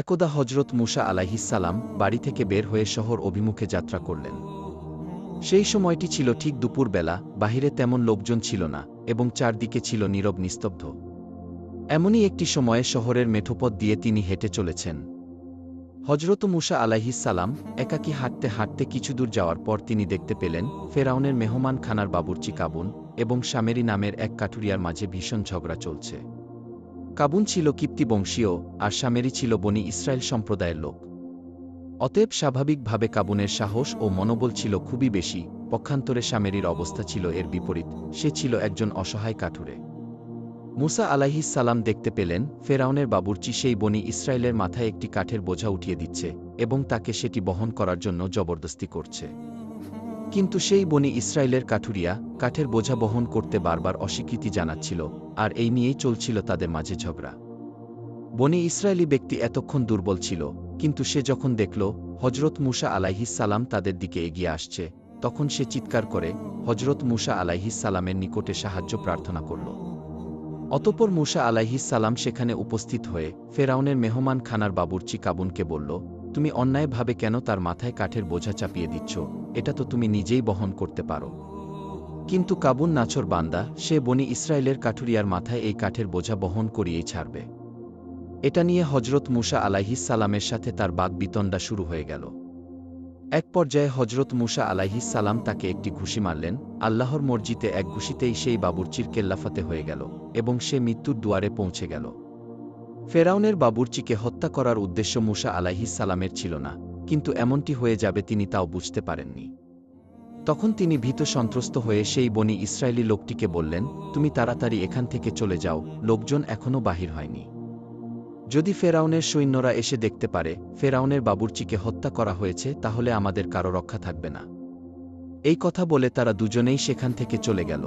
একদা হজরত মুসা আলাইহিসসালাম বাড়ি থেকে বের হয়ে শহর অভিমুখে যাত্রা করলেন। সেই সময়টি ছিল ঠিক দুপুরবেলা, বাহিরে তেমন লোকজন ছিল না এবং চারদিকে ছিল নীরব নিস্তব্ধ। এমনই একটি সময়ে শহরের মেঠোপথ দিয়ে তিনি হেঁটে চলেছেন। হজরত মুসা আলাইহিসসালাম একাকী হাঁটতে হাঁটতে কিছুদূর যাওয়ার পর তিনি দেখতে পেলেন ফেরাউনের মেহমান খানার বাবুর্চি কাবুন এবং শামেরি নামের এক কাঠুরিয়ার মাঝে ভীষণ ঝগড়া চলছে। কাবুন ছিল কিপ্তি বংশীয় আর শামেরি ছিল বনি ইসরায়েল সম্প্রদায়ের লোক। অতএব স্বাভাবিকভাবে কাবুনের সাহস ও মনোবল ছিল খুবই বেশি, পক্ষান্তরে শামেরির অবস্থা ছিল এর বিপরীত, সে ছিল একজন অসহায় কাঠুরে। মুসা আলাইহিসসালাম দেখতে পেলেন ফেরাউনের বাবুর্চি সেই বনি ইসরায়েলের মাথায় একটি কাঠের বোঝা উঠিয়ে দিচ্ছে এবং তাকে সেটি বহন করার জন্য জবরদস্তি করছে। কিন্তু সেই বনি ইসরায়েলের কাঠুরিয়া কাঠের বোঝা বহন করতে বারবার অস্বীকৃতি জানাচ্ছিল, আর এই নিয়েই চলছিল তাদের মাঝে ঝগড়া। বনি ইসরায়েলি ব্যক্তি এতক্ষণ দুর্বল ছিল, কিন্তু সে যখন দেখল হজরত মুসা আলাইহিসসালাম তাদের দিকে এগিয়ে আসছে, তখন সে চিৎকার করে হজরত মুসা আলাইহিসসালামের নিকটে সাহায্য প্রার্থনা করল। অতঃপর মুসা আলাইহিসসালাম সেখানে উপস্থিত হয়ে ফেরাউনের মেহমান খানার বাবুর্চি কাবুনকে বলল, তুমি অন্যায়ভাবে কেন তার মাথায় কাঠের বোঝা চাপিয়ে দিচ্ছ? এটা তো তুমি নিজেই বহন করতে পারো। কিন্তু কাবুন নাছর বান্দা, সে বনি ইসরায়েলের কাঠুরিয়ার মাথায় এই কাঠের বোঝা বহন করিয়েই ছাড়বে। এটা নিয়ে হজরত মুসা আলাইহিসসালামের সাথে তার বাকবিতণ্ডা শুরু হয়ে গেল। এক পর্যায়ে হজরত মুসা আলাইহিসসালাম তাকে একটি ঘুষি মারলেন। আল্লাহর মর্জিতে এক ঘুষিতেই সেই বাবুর্চির কেল্লাফাতে হয়ে গেল এবং সে মৃত্যুর দুয়ারে পৌঁছে গেল। ফেরাউনের বাবুর্চিকে হত্যা করার উদ্দেশ্য মুসা আলাইহিসসালামের ছিল না, কিন্তু এমনটি হয়ে যাবে তিনি তাও বুঝতে পারেননি। তখন তিনি ভীত সন্ত্রস্ত হয়ে সেই বনি ইসরায়েলি লোকটিকে বললেন, তুমি তাড়াতাড়ি এখান থেকে চলে যাও, লোকজন এখনও বাহির হয়নি। যদি ফেরাউনের সৈন্যরা এসে দেখতে পারে ফেরাউনের বাবুর্চিকে হত্যা করা হয়েছে, তাহলে আমাদের কারো রক্ষা থাকবে না। এই কথা বলে তারা দুজনেই সেখান থেকে চলে গেল।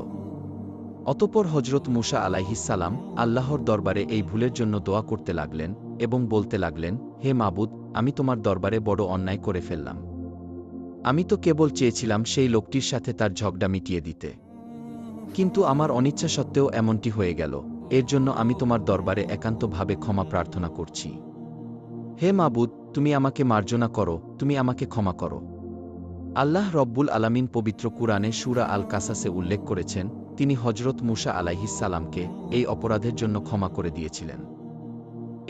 অতঃপর হজরত মুসা আলাইহিসসালাম আল্লাহর দরবারে এই ভুলের জন্য দোয়া করতে লাগলেন এবং বলতে লাগলেন, হে মাবুদ, আমি তোমার দরবারে বড় অন্যায় করে ফেললাম। আমি তো কেবল চেয়েছিলাম সেই লোকটির সাথে তার ঝগড়া মিটিয়ে দিতে, কিন্তু আমার অনিচ্ছা সত্ত্বেও এমনটি হয়ে গেল। এর জন্য আমি তোমার দরবারে একান্তভাবে ক্ষমা প্রার্থনা করছি। হে মাবুদ, তুমি আমাকে মার্জনা করো, তুমি আমাকে ক্ষমা করো। আল্লাহ রব্বুল আলামিন পবিত্র কুরআনে সূরা আল কাসাসে উল্লেখ করেছেন, তিনি হজরত মুসা আলাইহিসসালামকে এই অপরাধের জন্য ক্ষমা করে দিয়েছিলেন।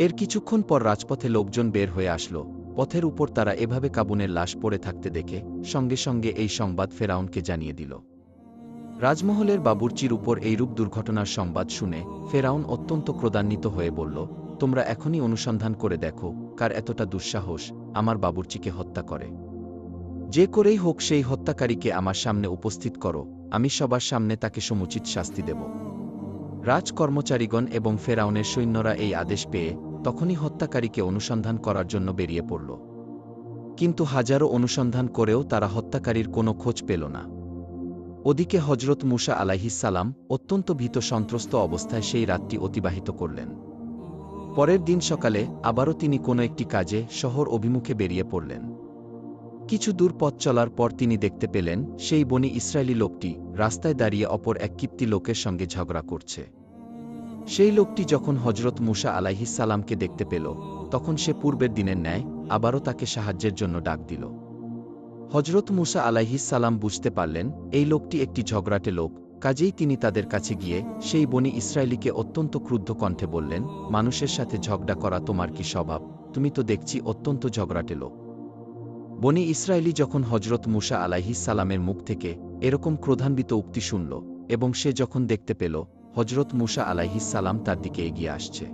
এর কিছুক্ষণ পর রাজপথে লোকজন বের হয়ে আসলো। পথের উপর তারা এভাবে কাবুনের লাশ পড়ে থাকতে দেখে সঙ্গে সঙ্গে এই সংবাদ ফেরাউনকে জানিয়ে দিল। রাজমহলের বাবুর্চির উপর এইরূপ দুর্ঘটনার সংবাদ শুনে ফেরাউন অত্যন্ত ক্রোধান্বিত হয়ে বলল, তোমরা এখনই অনুসন্ধান করে দেখো কার এতটা দুঃসাহস আমার বাবুর্চিকে হত্যা করে। যে করেই হোক সেই হত্যাকারীকে আমার সামনে উপস্থিত করো, আমি সবার সামনে তাকে সমুচিত শাস্তি দেব। রাজকর্মচারীগণ এবং ফেরাউনের সৈন্যরা এই আদেশ পেয়ে তখনই হত্যাকারীকে অনুসন্ধান করার জন্য বেরিয়ে পড়ল। কিন্তু হাজারো অনুসন্ধান করেও তারা হত্যাকারীর কোনো খোঁজ পেল না। ওদিকে হজরত মুসা আলাইহিসসালাম অত্যন্ত ভীত সন্ত্রস্ত অবস্থায় সেই রাতটি অতিবাহিত করলেন। পরের দিন সকালে আবারও তিনি কোনো একটি কাজে শহর অভিমুখে বেরিয়ে পড়লেন। কিছু দূর পথ চলার পর তিনি দেখতে পেলেন সেই বনি ইসরায়েলি লোকটি রাস্তায় দাঁড়িয়ে অপর এক কিপ্তি লোকের সঙ্গে ঝগড়া করছে। সেই লোকটি যখন হজরত মুসা আলাইহিসসালামকে দেখতে পেল, তখন সে পূর্বের দিনের ন্যায় আবারও তাকে সাহায্যের জন্য ডাক দিল। হজরত মুসা আলাইহিসসালাম বুঝতে পারলেন এই লোকটি একটি ঝগড়াটে লোক, কাজেই তিনি তাদের কাছে গিয়ে সেই বনি ইসরায়েলিকে অত্যন্ত ক্রুদ্ধ কণ্ঠে বললেন, মানুষের সাথে ঝগড়া করা তোমার কি স্বভাব? তুমি তো দেখছি অত্যন্ত ঝগড়াটে লোক। বনি ইসরায়েলি যখন হজরত মুসা আলাইহিসসালামের মুখ থেকে এরকম ক্রোধান্বিত উক্তি শুনল এবং সে যখন দেখতে পেল হজরত মুসা আলাইহিসসালাম তার দিকে এগিয়ে আসছে,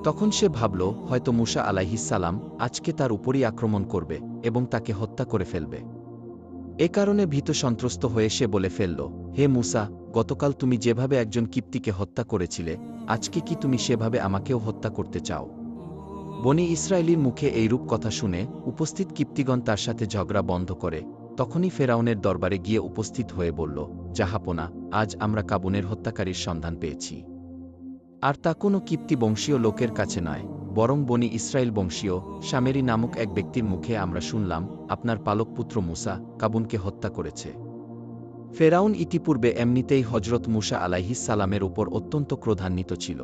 তখন সে ভাবল হয়তো মুসা আলাইহিসসালাম আজকে তার উপরই আক্রমণ করবে এবং তাকে হত্যা করে ফেলবে। এ কারণে ভীত সন্ত্রস্ত হয়ে সে বলে ফেলল, হে মুসা, গতকাল তুমি যেভাবে একজন কিপ্তিকে হত্যা করেছিলে, আজকে কি তুমি সেভাবে আমাকেও হত্যা করতে চাও? বনি ইসরায়েলির মুখে এইরূপ কথা শুনে উপস্থিত কিপ্তিগণ তার সাথে ঝগড়া বন্ধ করে তখনই ফেরাউনের দরবারে গিয়ে উপস্থিত হয়ে বলল, জাহাপনা, আজ আমরা কাবুনের হত্যাকারীর সন্ধান পেয়েছি। আর তা কোনো কিপ্তি বংশীয় লোকের কাছে নয়, বরং বনি ইসরায়েল বংশীয় শামেরি নামক এক ব্যক্তির মুখে আমরা শুনলাম আপনার পালক পুত্র মুসা কাবুনকে হত্যা করেছে। ফেরাউন ইতিপূর্বে এমনিতেই হজরত মুসা আলাইহিসসালামের উপর অত্যন্ত ক্রোধান্বিত ছিল।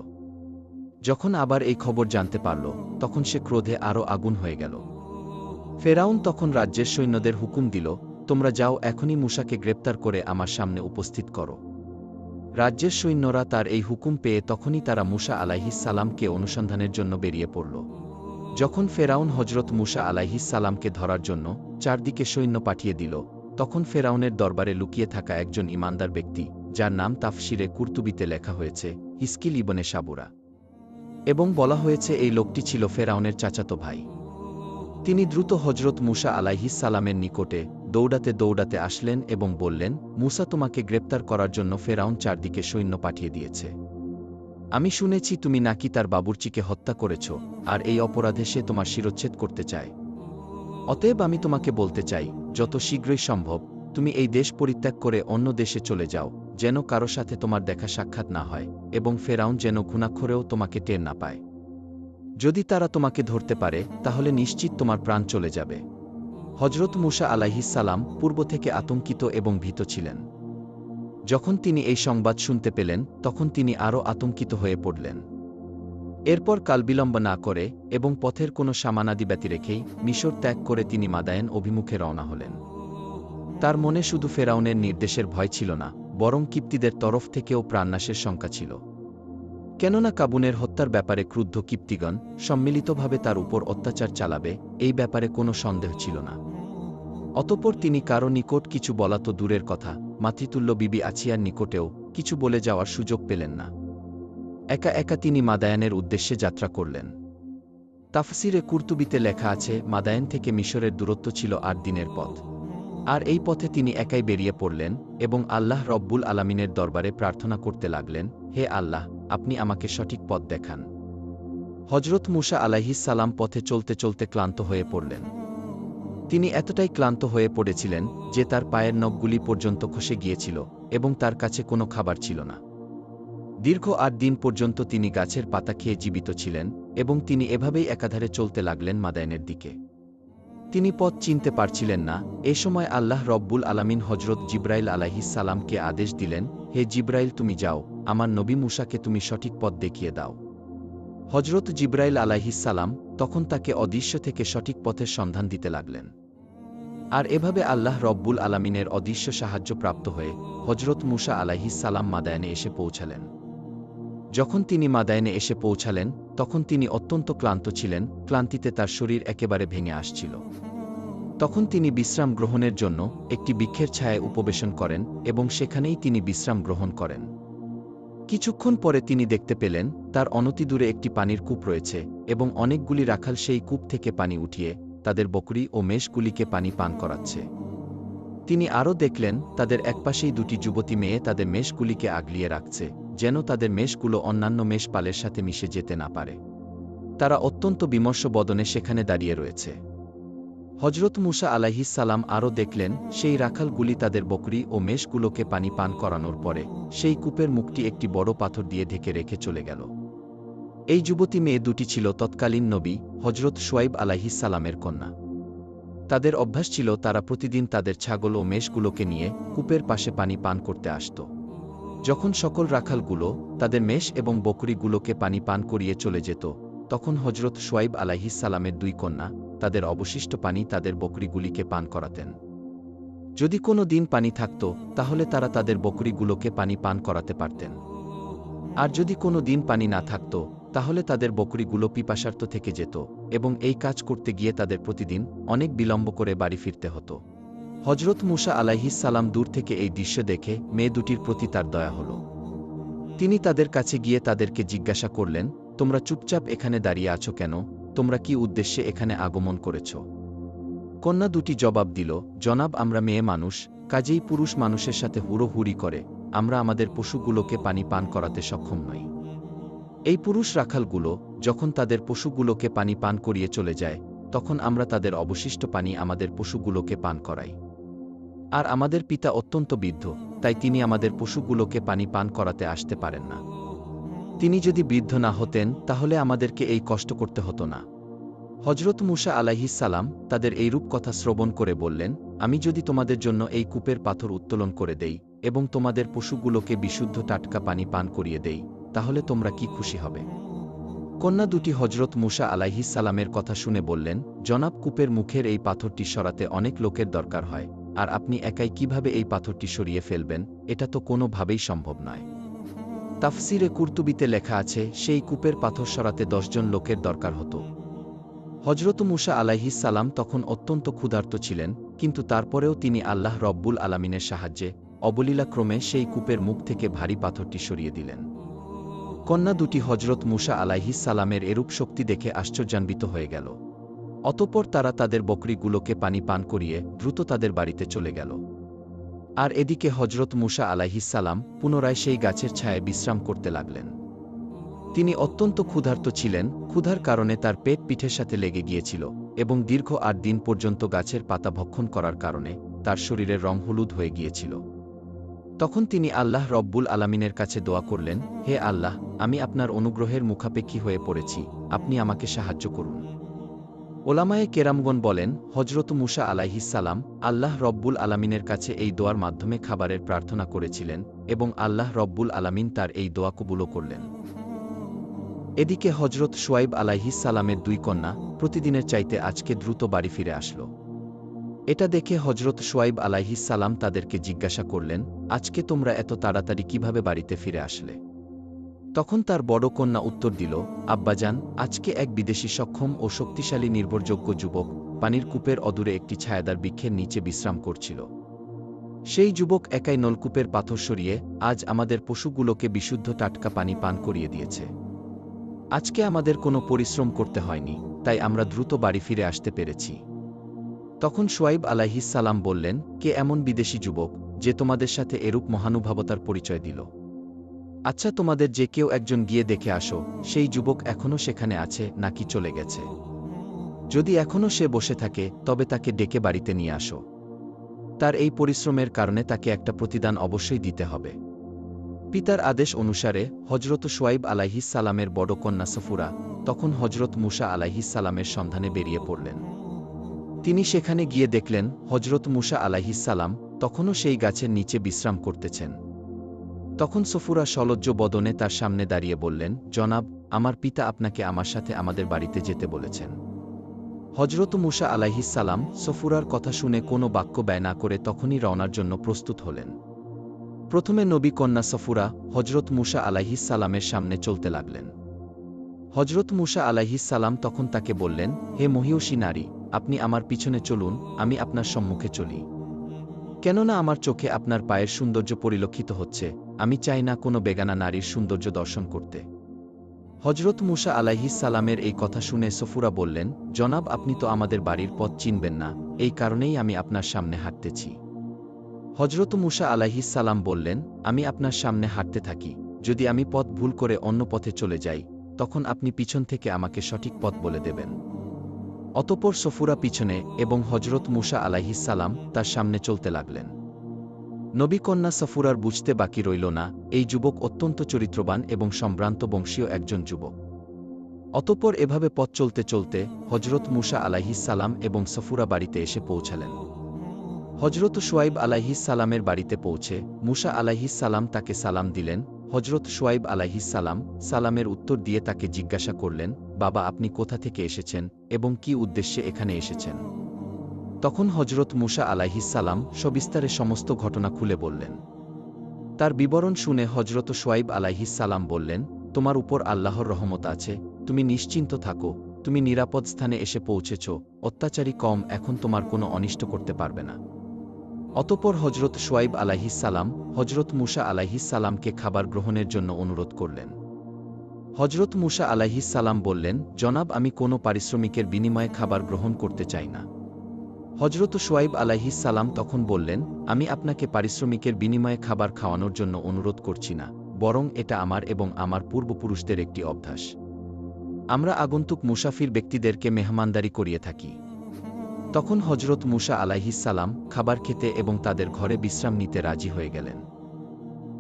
যখন আবার এই খবর জানতে পারল, তখন সে ক্রোধে আরও আগুন হয়ে গেল। ফেরাউন তখন রাজ্যের সৈন্যদের হুকুম দিল, তোমরা যাও, এখনই মূসাকে গ্রেপ্তার করে আমার সামনে উপস্থিত করো। রাজ্যের সৈন্যরা তার এই হুকুম পেয়ে তখনই তারা মূসা আলাইহিস সালামকে অনুসন্ধানের জন্য বেরিয়ে পড়ল। যখন ফেরাউন হজরত মূসা আলাইহিস সালামকে ধরার জন্য চারদিকে সৈন্য পাঠিয়ে দিল, তখন ফেরাউনের দরবারে লুকিয়ে থাকা একজন ঈমানদার ব্যক্তি, যার নাম তাফসিরে কুরতুবিতে লেখা হয়েছে হিস্কিল ইবনে সাবুরা, এবং বলা হয়েছে এই লোকটি ছিল ফেরাউনের চাচাতো ভাই। তিনি দ্রুত হজরত মূসা আলাইহিস সালামের নিকটে দৌড়াতে দৌড়াতে আসলেন এবং বললেন, মূসা, তোমাকে গ্রেপ্তার করার জন্য ফেরাউন চারদিকে সৈন্য পাঠিয়ে দিয়েছে। আমি শুনেছি তুমি নাকি তার বাবুর্চিকে হত্যা করেছ, আর এই অপরাধে সে তোমার শিরচ্ছেদ করতে চায়। অতএব আমি তোমাকে বলতে চাই, যত শীঘ্রই সম্ভব তুমি এই দেশ পরিত্যাগ করে অন্য দেশে চলে যাও, যেন কারো সাথে তোমার দেখা সাক্ষাৎ না হয়, এবং ফেরাউন যেন ঘুণাক্ষরেও তোমাকে টের না পায়। যদি তারা তোমাকে ধরতে পারে, তাহলে নিশ্চিত তোমার প্রাণ চলে যাবে। হজরত মূসা আলাইহিস সালাম পূর্ব থেকে আতঙ্কিত এবং ভীত ছিলেন। যখন তিনি এই সংবাদ শুনতে পেলেন, তখন তিনি আরও আতঙ্কিত হয়ে পড়লেন। এরপর কালবিলম্ব না করে এবং পথের কোনো সামানাদি ব্যতি রেখেই মিশর ত্যাগ করে তিনি মাদায়েন অভিমুখে রওনা হলেন। তার মনে শুধু ফেরাউনের নির্দেশের ভয় ছিল না, বরং কিপ্তিদের তরফ থেকেও প্রাণনাশের শঙ্কা ছিল। কেননা কাবুনের হত্যার ব্যাপারে ক্রুদ্ধ কিপ্তিগণ সম্মিলিতভাবে তার উপর অত্যাচার চালাবে, এই ব্যাপারে কোনো সন্দেহ ছিল না। অতঃপর তিনি কারো নিকট কিছু বলা তো দূরের কথা, মাতৃতুল্য বিবি আছিয়ার নিকটেও কিছু বলে যাওয়ার সুযোগ পেলেন না। একা একা তিনি মাদায়ানের উদ্দেশ্যে যাত্রা করলেন। তাফসিরে কুরতুবিতে লেখা আছে, মাদায়ান থেকে মিশরের দূরত্ব ছিল ৮ দিনের পথ। আর এই পথে তিনি একাই বেরিয়ে পড়লেন এবং আল্লাহ রব্বুল আলামিনের দরবারে প্রার্থনা করতে লাগলেন, হে আল্লাহ, আপনি আমাকে সঠিক পথ দেখান। হজরত মূসা আলাইহিস সালাম পথে চলতে চলতে ক্লান্ত হয়ে পড়লেন। তিনি এতটাই ক্লান্ত হয়ে পড়েছিলেন যে তার পায়ের নখগুলি পর্যন্ত খসে গিয়েছিল এবং তার কাছে কোনো খাবার ছিল না। দীর্ঘ ৮ দিন পর্যন্ত তিনি গাছের পাতা খেয়ে জীবিত ছিলেন এবং তিনি এভাবেই একাধারে চলতে লাগলেন মাদায়েনের দিকে। তিনি পথ চিনতে পারছিলেন না। এ সময় আল্লাহ রব্বুল আলামিন হজরত জিব্রাইল আলাইহিস সালামকে আদেশ দিলেন, হে জিব্রাইল, তুমি যাও, আমার নবী মূসাকে তুমি সঠিক পথ দেখিয়ে দাও। হজরত জিব্রাইল আলাইহিস সালাম তখন তাকে অদৃশ্য থেকে সঠিক পথের সন্ধান দিতে লাগলেন। আর এভাবে আল্লাহ রব্বুল আলামিনের অদৃশ্য সাহায্য প্রাপ্ত হয়ে হজরত মূসা আলাইহিস সালাম মাদায়েনে এসে পৌঁছালেন। যখন তিনি মাদায়েনে এসে পৌঁছালেন, তখন তিনি অত্যন্ত ক্লান্ত ছিলেন, ক্লান্তিতে তার শরীর একেবারে ভেঙে আসছিল। তখন তিনি বিশ্রাম গ্রহণের জন্য একটি বৃক্ষের ছায়ায় উপবেশন করেন এবং সেখানেই তিনি বিশ্রাম গ্রহণ করেন। কিছুক্ষণ পরে তিনি দেখতে পেলেন তার অনতিদূরে একটি পানির কূপ রয়েছে এবং অনেকগুলি রাখাল সেই কূপ থেকে পানি উঠিয়ে তাদের বকরি ও মেষগুলিকে পানি পান করাচ্ছে। তিনি আরও দেখলেন তাদের একপাশেই দুটি যুবতী মেয়ে তাদের মেষগুলিকে আগলিয়ে রাখছে, যেন তাদের মেষগুলো অন্যান্য মেষপালের সাথে মিশে যেতে না পারে। তারা অত্যন্ত বিমর্ষ বদনে সেখানে দাঁড়িয়ে রয়েছে। হজরত মূসা আলাইহিস সালাম আরও দেখলেন সেই রাখালগুলি তাদের বকরি ও মেষগুলোকে পানি পান করানোর পরে সেই কূপের মুখটি একটি বড় পাথর দিয়ে ঢেকে রেখে চলে গেল। এই যুবতী মেয়ে দুটি ছিল তৎকালীন নবী হজরত শুয়াইব আলাইহিস সালামের কন্যা। তাদের অভ্যাস ছিল তারা প্রতিদিন তাদের ছাগল ও মেষগুলোকে নিয়ে কূপের পাশে পানি পান করতে আসত। যখন সকল রাখালগুলো তাদের মেষ এবং বকরিগুলোকে পানি পান করিয়ে চলে যেত, তখন হজরত শুয়াইব আলাইহিস সালামের দুই কন্যা তাদের অবশিষ্ট পানি তাদের বকরিগুলিকে পান করাতেন। যদি কোনো দিন পানি থাকত, তাহলে তারা তাদের বকরিগুলোকে পানি পান করাতে পারতেন। আর যদি কোনো দিন পানি না থাকত, তাহলে তাদের বকরিগুলো পিপাসার্ত থেকে যেত এবং এই কাজ করতে গিয়ে তাদের প্রতিদিন অনেক বিলম্ব করে বাড়ি ফিরতে হতো। হজরত মূসা আলাইহিস সালাম দূর থেকে এই দৃশ্য দেখে মেয়ে দুটির প্রতি তার দয়া হল। তিনি তাদের কাছে গিয়ে তাদেরকে জিজ্ঞাসা করলেন, তোমরা চুপচাপ এখানে দাঁড়িয়ে আছো কেন? তোমরা কি উদ্দেশ্যে এখানে আগমন করেছ? কন্যা দুটি জবাব দিল, জনাব, আমরা মেয়ে মানুষ, কাজেই পুরুষ মানুষের সাথে হুড়োহুড়ি করে আমরা আমাদের পশুগুলোকে পানি পান করাতে সক্ষম নই। এই পুরুষ রাখালগুলো যখন তাদের পশুগুলোকে পানি পান করিয়ে চলে যায়, তখন আমরা তাদের অবশিষ্ট পানি আমাদের পশুগুলোকে পান করাই। আর আমাদের পিতা অত্যন্ত বৃদ্ধ, তাই তিনি আমাদের পশুগুলোকে পানি পান করাতে আসতে পারেন না। তিনি যদি বৃদ্ধ না হতেন, তাহলে আমাদেরকে এই কষ্ট করতে হতো না। হজরত মূসা আলাইহিস সালাম তাদের এইরূপ কথা শ্রবণ করে বললেন, আমি যদি তোমাদের জন্য এই কূপের পাথর উত্তোলন করে দেই এবং তোমাদের পশুগুলোকে বিশুদ্ধ টাটকা পানি পান করিয়ে দেই, তাহলে তোমরা কি খুশি হবে? কন্যা দুটি হজরত মুসা আলাইহিস সালামের কথা শুনে বললেন, জনাব, কূপের মুখের এই পাথরটি সরাতে অনেক লোকের দরকার হয়, আর আপনি একাই কিভাবে এই পাথরটি সরিয়ে ফেলবেন? এটা তো কোনোভাবেই সম্ভব নয়। তাফসিরে কুরতুবিতে লেখা আছে, সেই কূপের পাথর সরাতে 10 জন লোকের দরকার হতো। হজরত মুসা আলাইহিস সালাম তখন অত্যন্ত ক্ষুধার্ত ছিলেন, কিন্তু তারপরেও তিনি আল্লাহ রব্বুল আলামিনের সাহায্যে অবলীলাক্রমে সেই কূপের মুখ থেকে ভারী পাথরটি সরিয়ে দিলেন। কন্যা দুটি হজরত মুসা আলাইহিস সালামের এরূপ শক্তি দেখে আশ্চর্যান্বিত হয়ে গেল। অতঃপর তারা তাদের বকরিগুলোকে পানি পান করিয়ে দ্রুত তাদের বাড়িতে চলে গেল। আর এদিকে হজরত মুসা আলাইহিস সালাম পুনরায় সেই গাছের ছায়ায় বিশ্রাম করতে লাগলেন। তিনি অত্যন্ত ক্ষুধার্ত ছিলেন, ক্ষুধার কারণে তার পেট পিঠের সাথে লেগে গিয়েছিল, এবং দীর্ঘ 8 দিন পর্যন্ত গাছের পাতা ভক্ষণ করার কারণে তার শরীরের রং হলুদ হয়ে গিয়েছিল। তখন তিনি আল্লাহ রব্বুল আলামিনের কাছে দোয়া করলেন, হে আল্লাহ, আমি আপনার অনুগ্রহের মুখাপেক্ষী হয়ে পড়েছি, আপনি আমাকে সাহায্য করুন। ওলামায়ে কেরামগণ বলেন, হজরত মুসা আলাইহিস সালাম আল্লাহ রব্বুল আলামিনের কাছে এই দোয়ার মাধ্যমে খাবারের প্রার্থনা করেছিলেন, এবং আল্লাহ রব্বুল আলামিন তার এই দোয়া কবুলও করলেন। এদিকে হজরত শুয়াইব আলাইহিস সালামের 2 কন্যা প্রতিদিনের চাইতে আজকে দ্রুত বাড়ি ফিরে আসল। এটা দেখে হজরত শুয়াইব আলাইহিস সালাম তাদেরকে জিজ্ঞাসা করলেন, আজকে তোমরা এত তাড়াতাড়ি কিভাবে বাড়িতে ফিরে আসলে? তখন তার বড় কন্যা উত্তর দিল, আব্বাজান, আজকে এক বিদেশি সক্ষম ও শক্তিশালী নির্ভরযোগ্য যুবক পানির কূপের অদূরে একটি ছায়াদার বৃক্ষের নিচে বিশ্রাম করছিল। সেই যুবক একাই নলকূপের পাথর সরিয়ে আজ আমাদের পশুগুলোকে বিশুদ্ধ টাটকা পানি পান করিয়ে দিয়েছে। আজকে আমাদের কোনো পরিশ্রম করতে হয়নি, তাই আমরা দ্রুত বাড়ি ফিরে আসতে পেরেছি। তখন শুয়াইব আলাইহিস সালাম বললেন, কে এমন বিদেশি যুবক যে তোমাদের সাথে এরূপ মহানুভবতার পরিচয় দিল? আচ্ছা, তোমাদের যে কেউ একজন গিয়ে দেখে আসো, সেই যুবক এখনও সেখানে আছে নাকি চলে গেছে। যদি এখনও সে বসে থাকে, তবে তাকে ডেকে বাড়িতে নিয়ে আসো। তার এই পরিশ্রমের কারণে তাকে একটা প্রতিদান অবশ্যই দিতে হবে। পিতার আদেশ অনুসারে হজরত শুয়াইব আলাইহিস সালামের বড় কন্যা সফুরা তখন হজরত মুসা আলাইহিস সালামের সন্ধানে বেরিয়ে পড়লেন। তিনি সেখানে গিয়ে দেখলেন হজরত মুসা আলাইহিস সালাম তখনও সেই গাছের নিচে বিশ্রাম করতেছেন। তখন সফুরা সলজ্জ বদনে তার সামনে দাঁড়িয়ে বললেন, জনাব, আমার পিতা আপনাকে আমার সাথে আমাদের বাড়িতে যেতে বলেছেন। হজরত মুসা আলাইহিস সালাম সফুরার কথা শুনে কোনো বাক্য ব্যয় না করে তখনই রওনার জন্য প্রস্তুত হলেন। প্রথমে নবী কন্যা সফুরা হজরত মুসা আলাইহিস সালামের সামনে চলতে লাগলেন। হজরত মুসা আলাইহিস সালাম তখন তাকে বললেন, হে মহিয়সী নারী, আপনি আমার পিছনে চলুন, আমি আপনার সম্মুখে চলি। কেননা আমার চোখে আপনার পায়ের সৌন্দর্য পরিলক্ষিত হচ্ছে, আমি চাই না কোনো বেগানা নারীর সৌন্দর্য দর্শন করতে। হজরত মুসা আলাইহিস সালামের এই কথা শুনে সফুরা বললেন, জনাব, আপনি তো আমাদের বাড়ির পথ চিনবেন না, এই কারণেই আমি আপনার সামনে হাঁটতেছি। হজরত মুসা আলাইহিস সালাম বললেন, আমি আপনার সামনে হাঁটতে থাকি, যদি আমি পথ ভুল করে অন্য পথে চলে যাই, তখন আপনি পিছন থেকে আমাকে সঠিক পথ বলে দেবেন। অতঃপর সফুরা পিছনে এবং হজরত মুসা আলাইহিস সালাম তার সামনে চলতে লাগলেন। নবী কন্যা সফুরার বুঝতে বাকি রইল না, এই যুবক অত্যন্ত চরিত্রবান এবং সম্ভ্রান্ত বংশীয় একজন যুবক। অতঃপর এভাবে পথ চলতে চলতে হজরত মুসা আলাইহিস সালাম এবং সফুরা বাড়িতে এসে পৌঁছালেন। হজরত শুয়াইব আলাইহিস সালামের বাড়িতে পৌঁছে মুসা আলাইহিস সালাম তাকে সালাম দিলেন। হজরত শুয়াইব আলাইহিস সালাম সালামের উত্তর দিয়ে তাকে জিজ্ঞাসা করলেন, বাবা, আপনি কোথা থেকে এসেছেন এবং কি উদ্দেশ্যে এখানে এসেছেন? তখন হজরত মুসা আলাইহিস সালাম সবিস্তারে সমস্ত ঘটনা খুলে বললেন। তার বিবরণ শুনে হজরত শুয়াইব আলাইহিস সালাম বললেন, তোমার উপর আল্লাহর রহমত আছে, তুমি নিশ্চিন্ত থাকো, তুমি নিরাপদ স্থানে এসে পৌঁছেছ, অত্যাচারী কম এখন তোমার কোনো অনিষ্ট করতে পারবে না। অতঃপর হজরত শুয়াইব আলাইহিস সালাম হজরত মুসা আলাইহিস সালামকে খাবার গ্রহণের জন্য অনুরোধ করলেন। হজরত মুসা আলাইহিস সালাম বললেন, জনাব, আমি কোনো পারিশ্রমিকের বিনিময়ে খাবার গ্রহণ করতে চাই না। হজরত শুয়াইব আলাইহিস সালাম তখন বললেন, আমি আপনাকে পারিশ্রমিকের বিনিময়ে খাবার খাওয়ানোর জন্য অনুরোধ করছি না, বরং এটা আমার এবং আমার পূর্বপুরুষদের একটি অভ্যাস। আমরা আগন্তুক মুসাফির ব্যক্তিদেরকে মেহমানদারি করিয়ে থাকি। তখন হজরত মুসা আলাইহিস সালাম খাবার খেতে এবং তাদের ঘরে বিশ্রাম নিতে রাজি হয়ে গেলেন।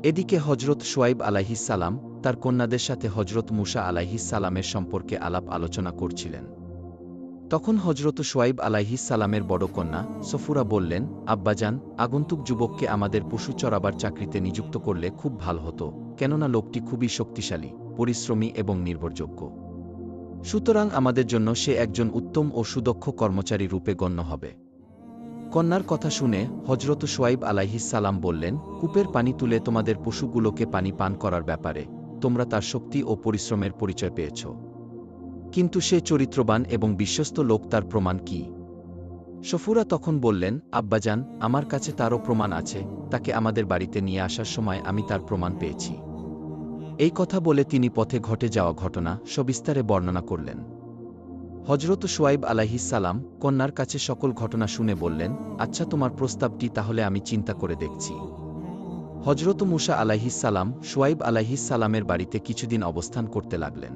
এদিকে হজরত শুয়াইব আলাইহিস সালাম তার কন্যাদের সাথে হজরত মুসা আলাইহিস সালামের সম্পর্কে আলাপ আলোচনা করছিলেন। তখন হজরত শুয়াইব আলাইহিস সালামের বড় কন্যা সফুরা বললেন, আব্বাজান, আগন্তুক যুবককে আমাদের পশু চরাবার চাকরিতে নিযুক্ত করলে খুব ভালো হতো, কেননা লোকটি খুবই শক্তিশালী, পরিশ্রমী এবং নির্ভরযোগ্য। সুতরাং আমাদের জন্য সে একজন উত্তম ও সুদক্ষ কর্মচারী রূপে গণ্য হবে। কন্যার কথা শুনে হজরত শুআয়ব আলাইহিস সালাম বললেন, কূপের পানি তুলে তোমাদের পশুগুলোকে পানি পান করার ব্যাপারে তোমরা তার শক্তি ও পরিশ্রমের পরিচয় পেয়েছ। কিন্তু সে চরিত্রবান এবং বিশ্বস্ত লোক, তার প্রমাণ কি? সফুরা তখন বললেন, আব্বাজান, আমার কাছে তারও প্রমাণ আছে। তাকে আমাদের বাড়িতে নিয়ে আসার সময় আমি তার প্রমাণ পেয়েছি। এই কথা বলে তিনি পথে ঘটে যাওয়া ঘটনা সবিস্তারে বর্ণনা করলেন। হজরত শুআয়ব আলাইহিস সালাম কন্যার কাছে সকল ঘটনা শুনে বললেন, আচ্ছা, তোমার প্রস্তাবটি তাহলে আমি চিন্তা করে দেখছি। হজরত মুসা আলাইহিস সালাম শুআয়ব আলাইহিস সালামের বাড়িতে কিছুদিন অবস্থান করতে লাগলেন।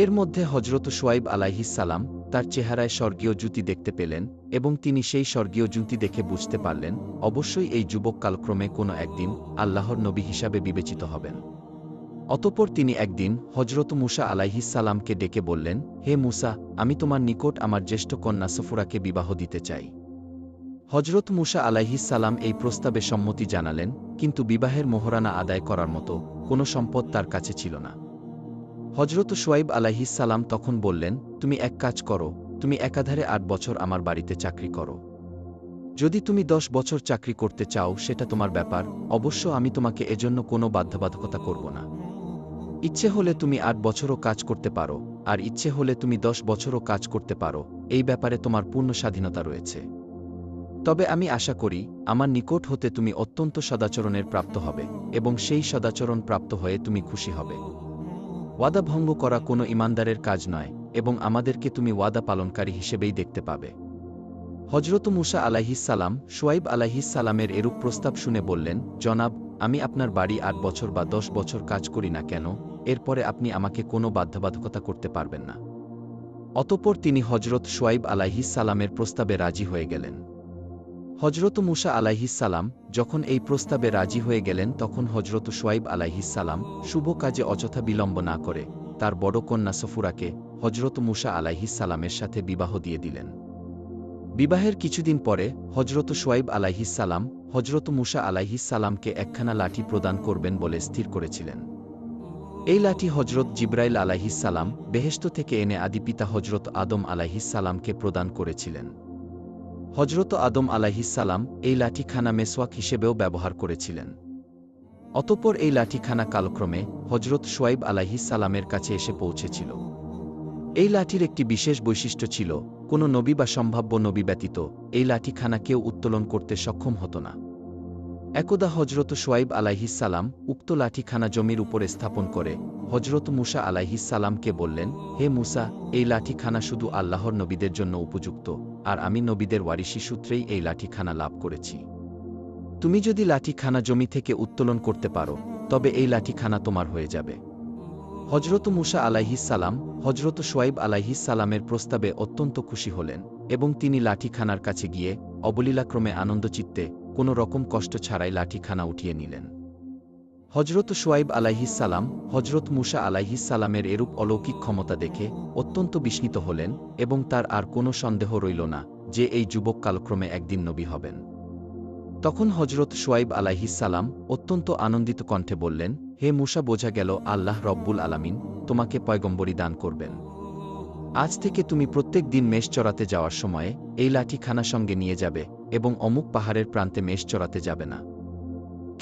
এর মধ্যে হজরত শুআয়ব আলাইহিস সালাম তার চেহারায় স্বর্গীয় জ্যোতি দেখতে পেলেন এবং তিনি সেই স্বর্গীয় জ্যোতি দেখে বুঝতে পারলেন অবশ্যই এই যুবক কালক্রমে কোনো একদিন আল্লাহর নবী হিসাবে বিবেচিত হবেন। অতঃপর তিনি একদিন হজরত মুসা আলাইহিস সালামকে ডেকে বললেন, হে মুসা, আমি তোমার নিকট আমার জ্যেষ্ঠ কন্যা সফুরাকে বিবাহ দিতে চাই। হজরত মুসা আলাইহিস সালাম এই প্রস্তাবে সম্মতি জানালেন, কিন্তু বিবাহের মোহরানা আদায় করার মতো কোনো সম্পদ তার কাছে ছিল না। হজরত শুআয়ব আলাইহিস সালাম তখন বললেন, তুমি এক কাজ করো, তুমি একাধারে 8 বছর আমার বাড়িতে চাকরি করো। যদি তুমি 10 বছর চাকরি করতে চাও সেটা তোমার ব্যাপার, অবশ্য আমি তোমাকে এজন্য কোনো বাধ্যবাধকতা করব না। ইচ্ছে হলে তুমি 8 বছরও কাজ করতে পারো, আর ইচ্ছে হলে তুমি 10 বছরও কাজ করতে পারো, এই ব্যাপারে তোমার পূর্ণ স্বাধীনতা রয়েছে। তবে আমি আশা করি আমার নিকট হতে তুমি অত্যন্ত সদাচরণের প্রাপ্ত হবে এবং সেই সদাচরণ প্রাপ্ত হয়ে তুমি খুশি হবে। ওয়াদা ভঙ্গ করা কোনো ইমানদারের কাজ নয় এবং আমাদেরকে তুমি ওয়াদা পালনকারী হিসেবেই দেখতে পাবে। হজরত মুসা আলাইহিস সালাম শুআয়ব আলাইহিস সালামের এরূপ প্রস্তাব শুনে বললেন, জনাব, আমি আপনার বাড়ি 8 বছর বা 10 বছর কাজ করি না কেন, এরপরে আপনি আমাকে কোনো বাধ্যবাধকতা করতে পারবেন না। অতঃপর তিনি হজরত শুআয়ব আলাইহিস সালামের প্রস্তাবে রাজি হয়ে গেলেন। হজরত মুসা আলাইহিস সালাম যখন এই প্রস্তাবে রাজি হয়ে গেলেন তখন হজরত শুআয়ব আলাইহিস সালাম শুভ কাজে অযথা বিলম্ব না করে তার বড় কন্যা সফুরাকে হজরত মুসা আলাইহিস সালামের সাথে বিবাহ দিয়ে দিলেন। বিবাহের কিছুদিন পরে হজরত শুআয়ব আলাইহিস সালাম হজরত মুসা আলাইহিস সালামকে একখানা লাঠি প্রদান করবেন বলে স্থির করেছিলেন। এই লাঠি হজরত জিবরাইল আলাইহিস সালাম বেহেশত থেকে এনে আদিপিতা হজরত আদম আলাইহিস সালামকে প্রদান করেছিলেন। হজরত আদম আলাইহিস সালাম এই লাঠিখানা মেসওয়াক হিসেবেও ব্যবহার করেছিলেন। অতঃপর এই লাঠিখানা কালক্রমে হজরত শুআয়ব আলাইহিস সালামের কাছে এসে পৌঁছেছিল। এই লাঠির একটি বিশেষ বৈশিষ্ট্য ছিল, কোনো নবী বা সম্ভাব্য নবী ব্যতীত এই লাঠিখানা কেউ উত্তোলন করতে সক্ষম হতো না। একদা হজরত শুআয়ব আলাইহিস সালাম উক্ত লাঠিখানা জমির উপরে স্থাপন করে হজরত মুসা আলাইহিস সালামকে বললেন, হে মুসা, এই লাঠিখানা শুধু আল্লাহর নবীদের জন্য উপযুক্ত, আর আমি নবীদের ওয়ারিসি সূত্রেই এই লাঠিখানা লাভ করেছি। তুমি যদি লাঠিখানা জমি থেকে উত্তোলন করতে পারো তবে এই লাঠিখানা তোমার হয়ে যাবে। হজরত মুসা আলাইহিস সালাম হজরত শুআয়ব আলাইহিস সালামের প্রস্তাবে অত্যন্ত খুশি হলেন এবং তিনি লাঠিখানার কাছে গিয়ে অবলীলাক্রমে আনন্দচিত্তে কোনো রকম কষ্ট ছাড়াই লাঠিখানা উঠিয়ে নিলেন। হজরত শুআয়ব আলাইহিস সালাম হজরত মুসা আলাইহিস সালামের এরূপ অলৌকিক ক্ষমতা দেখে অত্যন্ত বিস্মিত হলেন এবং তার আর কোনো সন্দেহ রইল না যে এই যুবক কালক্রমে একদিন নবী হবেন। তখন হজরত শুআয়ব আলাইহিস সালাম অত্যন্ত আনন্দিত কণ্ঠে বললেন, হে মুসা, বোঝা গেল আল্লাহ রব্বুল আলামিন তোমাকে পয়গম্বরী দান করবেন। আজ থেকে তুমি প্রত্যেক দিন মেষ চরাতে যাওয়ার সময়ে এই লাঠিখানা সঙ্গে নিয়ে যাবে এবং অমুক পাহাড়ের প্রান্তে মেষ চরাতে যাবে না।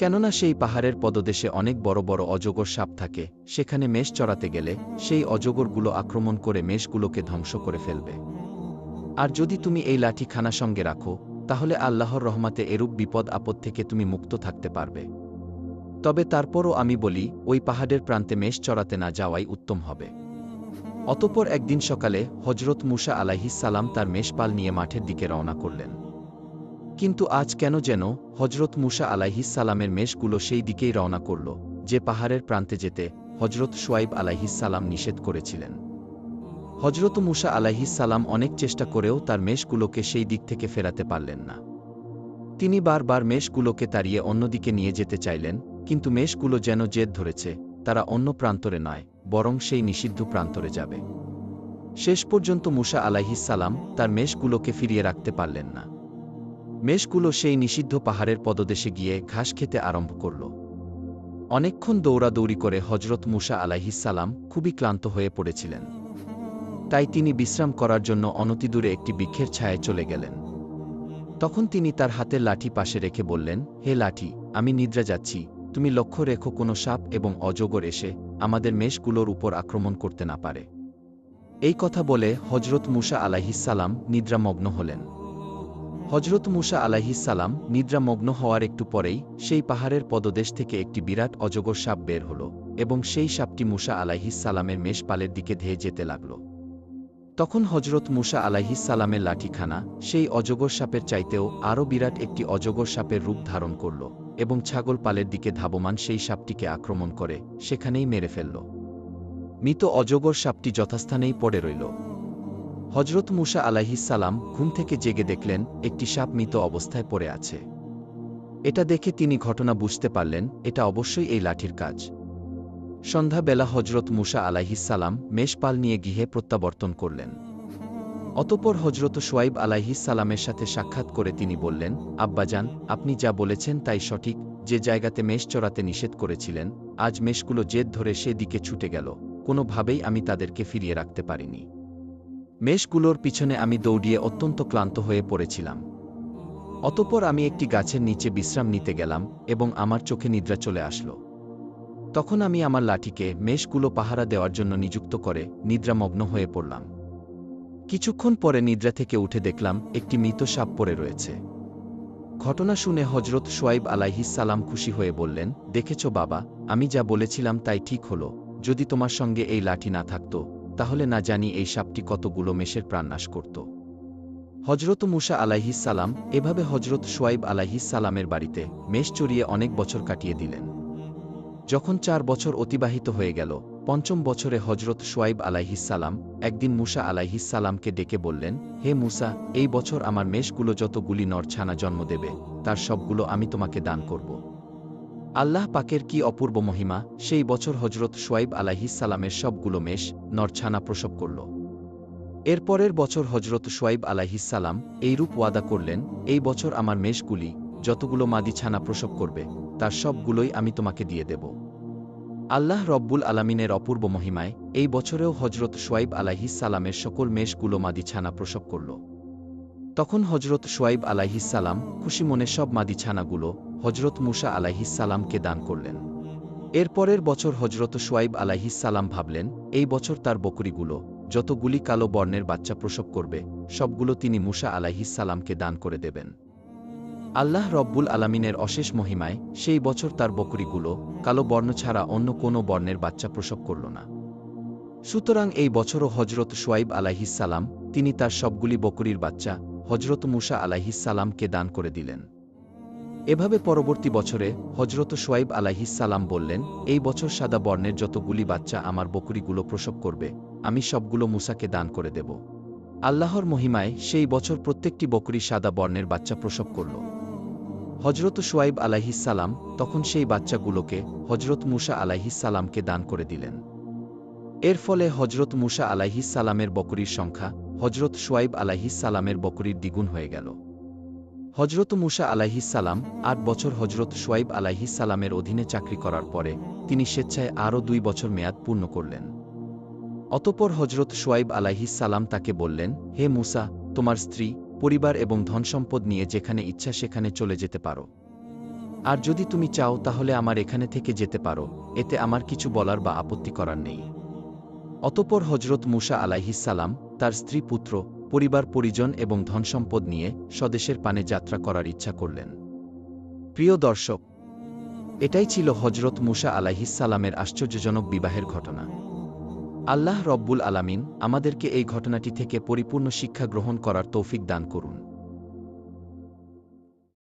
কেননা সেই পাহাড়ের পদদেশে অনেক বড় বড় অজগর সাপ থাকে, সেখানে মেষ চরাতে গেলে সেই অজগরগুলো আক্রমণ করে মেষগুলোকে ধ্বংস করে ফেলবে। আর যদি তুমি এই লাঠিখানা সঙ্গে রাখো তাহলে আল্লাহর রহমতে এরূপ বিপদ আপদ থেকে তুমি মুক্ত থাকতে পারবে। তবে তারপরও আমি বলি, ওই পাহাড়ের প্রান্তে মেষ চরাতে না যাওয়াই উত্তম হবে। অতঃপর একদিন সকালে হজরত মুসা আলাইহিস সালাম তার মেষপাল নিয়ে মাঠের দিকে রওনা করলেন। কিন্তু আজ কেন যেন হজরত মুসা আলাইহিস সালামের মেষগুলো সেই দিকেই রওনা করল যে পাহাড়ের প্রান্তে যেতে হজরত শুআয়ব আলাইহিস সালাম নিষেধ করেছিলেন। হজরত মুসা আলাইহিস সালাম অনেক চেষ্টা করেও তার মেষগুলোকে সেই দিক থেকে ফেরাতে পারলেন না। তিনি বারবার মেষগুলোকে তাড়িয়ে অন্যদিকে নিয়ে যেতে চাইলেন, কিন্তু মেষগুলো যেন জেদ ধরেছে তারা অন্য প্রান্তরে নয় বরং সেই নিষিদ্ধ প্রান্তরে যাবে। শেষ পর্যন্ত মুসা আলাইহিস সালাম তার মেষগুলোকে ফিরিয়ে রাখতে পারলেন না। মেষগুলো সেই নিষিদ্ধ পাহাড়ের পদদেশে গিয়ে ঘাস খেতে আরম্ভ করল। অনেকক্ষণ দৌড়াদৌড়ি করে হজরত মুসা আলাইহিস সালাম খুবই ক্লান্ত হয়ে পড়েছিলেন। তাই তিনি বিশ্রাম করার জন্য অনতিদূরে একটি বৃক্ষের ছায়ায় চলে গেলেন। তখন তিনি তার হাতের লাঠি পাশে রেখে বললেন, হে লাঠি, আমি নিদ্রা যাচ্ছি, তুমি লক্ষ্য রেখো কোনো সাপ এবং অজগর এসে আমাদের মেষগুলোর উপর আক্রমণ করতে না পারে। এই কথা বলে হজরত মুসা আলাইহিসসালাম নিদ্রামগ্ন হলেন। হজরত মুসা আলাইহিসসালাম নিদ্রামগ্ন হওয়ার একটু পরেই সেই পাহাড়ের পদদেশ থেকে একটি বিরাট অজগর সাপ বের হল এবং সেই সাপটি মুসা আলাইহিসসালামের মেষপালের দিকে ধেয়ে যেতে লাগল। তখন হজরত মুসা আলাইহিসসালামের লাঠিখানা সেই অজগর সাপের চাইতেও আরও বিরাট একটি অজগর সাপের রূপ ধারণ করল এবং ছাগল পালের দিকে ধাবমান সেই সাপটিকে আক্রমণ করে সেখানেই মেরে ফেলল। মৃত অজগর সাপটি যথাস্থানেই পড়ে রইল। হজরত মুসা আলাইহিসসালাম ঘুম থেকে জেগে দেখলেন একটি সাপ মৃত অবস্থায় পড়ে আছে। এটা দেখে তিনি ঘটনা বুঝতে পারলেন এটা অবশ্যই এই লাঠির কাজ। সন্ধ্যাবেলা হজরত মুসা আলাইহিসসালাম মেষপাল নিয়ে গৃহে প্রত্যাবর্তন করলেন। অতঃপর হজরত শুআয়ব আলাইহিসসালামের সাথে সাক্ষাৎ করে তিনি বললেন, আব্বাজান, আপনি যা বলেছেন তাই সঠিক। যে জায়গাতে মেষ চড়াতে নিষেধ করেছিলেন, আজ মেষগুলো জেদ ধরে সে দিকে ছুটে গেল, কোনোভাবেই আমি তাদেরকে ফিরিয়ে রাখতে পারিনি। মেষগুলোর পিছনে আমি দৌড়িয়ে অত্যন্ত ক্লান্ত হয়ে পড়েছিলাম। অতঃপর আমি একটি গাছের নিচে বিশ্রাম নিতে গেলাম এবং আমার চোখে নিদ্রা চলে আসলো। তখন আমি আমার লাঠিকে মেষগুলো পাহারা দেওয়ার জন্য নিযুক্ত করে নিদ্রামগ্ন হয়ে পড়লাম। কিছুক্ষণ পরে নিদ্রা থেকে উঠে দেখলাম একটি মৃত সাপ পড়ে রয়েছে। ঘটনা শুনে হজরত শুআয়ব আলাইহিসসালাম খুশি হয়ে বললেন, দেখেছ বাবা, আমি যা বলেছিলাম তাই ঠিক হলো। যদি তোমার সঙ্গে এই লাঠি না থাকত তাহলে না জানি এই সাপটি কতগুলো মেষের প্রাণনাশ করত। হজরত মুসা আলাইহিসসালাম এভাবে হজরত শুআয়ব আলাইহিসসালামের বাড়িতে মেষ চড়িয়ে অনেক বছর কাটিয়ে দিলেন। যখন 4 বছর অতিবাহিত হয়ে গেল, 5ম বছরে হজরত শুআয়ব আলাইহিসসালাম একদিন মুসা আলাইহিসসালামকে ডেকে বললেন, হে মুসা, এই বছর আমার মেষগুলো যতগুলি নর ছানা জন্ম দেবে তার সবগুলো আমি তোমাকে দান করব। আল্লাহ পাকের কি অপূর্ব মহিমা! সেই বছর হজরত শুআয়ব আলাইহিসসালামের সবগুলো মেষ নর ছানা প্রসব করল। এরপরের বছর হজরত শুআয়ব আলাইহিসসালাম এইরূপ ওয়াদা করলেন, এই বছর আমার মেষগুলি যতগুলো মাদি ছানা প্রসব করবে তার সবগুলোই আমি তোমাকে দিয়ে দেব। আল্লাহ রব্বুল আলামিনের অপূর্ব মহিমায় এই বছরেও হজরত শুআয়ব আলাইহিসসালামের সকল মেষগুলো মাদি ছানা প্রসব করল। তখন হজরত শুআয়ব আলাইহিসসালাম খুশি মনে সব মাদি ছানাগুলো হজরত মুসা আলাইহিসসালামকে দান করলেন। এরপরের বছর হজরত শুআয়ব আলাইহিসসালাম ভাবলেন, এই বছর তার বকরিগুলো যতগুলি কালো বর্ণের বাচ্চা প্রসব করবে সবগুলো তিনি মুসা আলাইহিসসালামকে দান করে দেবেন। আল্লাহ রব্বুল আলামিনের অশেষ মহিমায় সেই বছর তার বকরিগুলো কালো বর্ণ ছাড়া অন্য কোনো বর্ণের বাচ্চা প্রসব করল না। সুতরাং এই বছরও হজরত শুআয়ব আলাইহিসসালাম তিনি তার সবগুলি বকরির বাচ্চা হজরত মুসা আলাইহিসসালামকে দান করে দিলেন। এভাবে পরবর্তী বছরে হজরত শুআয়ব আলাইহিসসালাম বললেন, এই বছর সাদা বর্ণের যতগুলি বাচ্চা আমার বকরিগুলো প্রসব করবে আমি সবগুলো মুসাকে দান করে দেব। আল্লাহর মহিমায় সেই বছর প্রত্যেকটি বকরি সাদা বর্ণের বাচ্চা প্রসব করল। হজরত শুআয়ব আলাইহিসসালাম তখন সেই বাচ্চাগুলোকে হজরত মুসা আলাইহিসসালামকে দান করে দিলেন। এর ফলে হজরত মুসা আলাইহিসসালামের বকরির সংখ্যা হজরত শুআয়ব আলাইহিসসালামের বকরির দ্বিগুণ হয়ে গেল। হজরত মুসা আলাইহিসসালাম 8 বছর হজরত শুআয়ব আলাইহিসসালামের অধীনে চাকরি করার পরে তিনি স্বেচ্ছায় আরও 2 বছর মেয়াদ পূর্ণ করলেন। অতঃপর হজরত শুআয়ব আলাইহিসসালাম তাকে বললেন, হে মুসা, তোমার স্ত্রী, পরিবার এবং ধনসম্পদ নিয়ে যেখানে ইচ্ছা সেখানে চলে যেতে পারো। আর যদি তুমি চাও তাহলে আমার এখানে থেকে যেতে পারো, এতে আমার কিছু বলার বা আপত্তি করার নেই। অতঃপর হজরত মুসা আলাইহিসসালাম তার স্ত্রী, পুত্র, পরিবার পরিজন এবং ধনসম্পদ নিয়ে স্বদেশের পানে যাত্রা করার ইচ্ছা করলেন। প্রিয় দর্শক, এটাই ছিল হজরত মুসা আলাইহিসসালামের আশ্চর্যজনক বিবাহের ঘটনা। আল্লাহ রব্বুল আলামিন আমাদেরকে এই ঘটনাটি থেকে পরিপূর্ণ শিক্ষা গ্রহণ করার তৌফিক দান করুন।